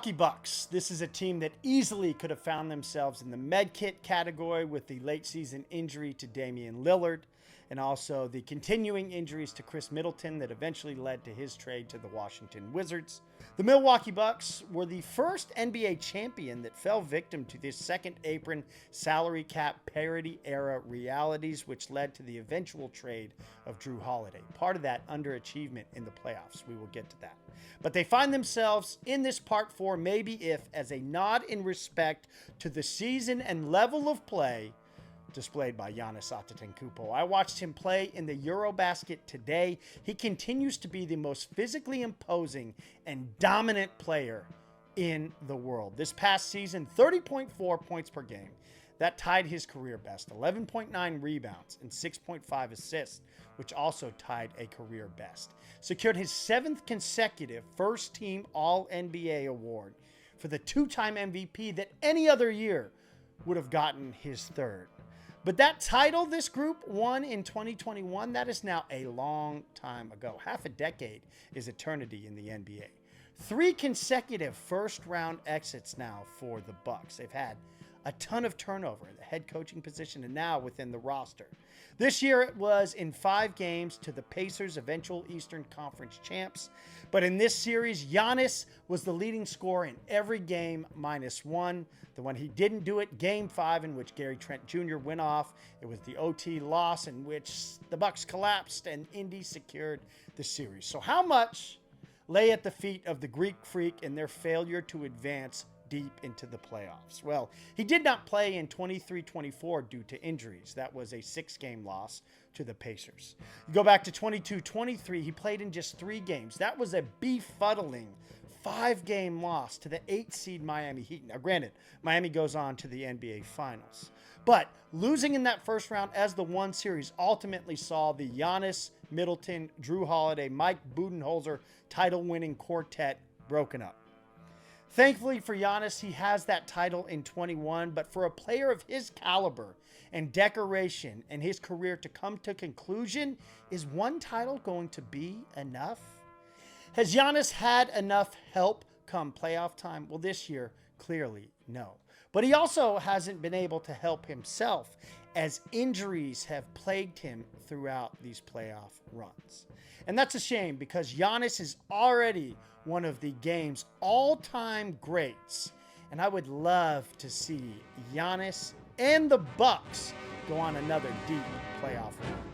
Milwaukee Bucks. This is a team that easily could have found themselves in the med kit category with the late season injury to Damian Lillard and also the continuing injuries to Chris Middleton that eventually led to his trade to the Washington Wizards. The Milwaukee Bucks were the first NBA champion that fell victim to this second apron salary cap parity era realities, which led to the eventual trade of Jrue Holiday. Part of that underachievement in the playoffs. We will get to that. But they find themselves in this part 4, maybe if as a nod in respect to the season and level of play displayed by Giannis Antetokounmpo. I watched him play in the Eurobasket today. He continues to be the most physically imposing and dominant player in the world. This past season, 30.4 points per game. That tied his career best. 11.9 rebounds and 6.5 assists, which also tied a career best. Secured his 7th consecutive first-team All-NBA award for the 2-time MVP that any other year would have gotten his 3rd. But that title this group won in 2021, that is now a long time ago. Half a decade is eternity in the NBA. 3 consecutive first-round exits now for the Bucks. They've had a ton of turnover in the head coaching position and now within the roster. This year it was in 5 games to the Pacers, eventual Eastern Conference champs. But in this series, Giannis was the leading scorer in every game -1. The one he didn't do it, Game 5, in which Gary Trent Jr. went off. It was the OT loss in which the Bucks collapsed and Indy secured the series. So how much lay at the feet of the Greek Freak in their failure to advance deep into the playoffs? Well, he did not play in 23-24 due to injuries. That was a 6-game loss to the Pacers. You go back to 22-23, he played in just 3 games. That was a befuddling 5-game loss to the 8-seed Miami Heat. Now, granted, Miami goes on to the NBA Finals. But losing in that first round as the 1 series ultimately saw the Giannis, Middleton, Jrue Holiday, Mike Budenholzer title-winning quartet broken up. Thankfully for Giannis, he has that title in 21, but for a player of his caliber and decoration and his career to come to conclusion, is 1 title going to be enough? Has Giannis had enough help come playoff time? Well, this year, clearly no. But he also hasn't been able to help himself as injuries have plagued him throughout these playoff runs. And that's a shame because Giannis is already one of the game's all-time greats. And I would love to see Giannis and the Bucks go on another deep playoff run.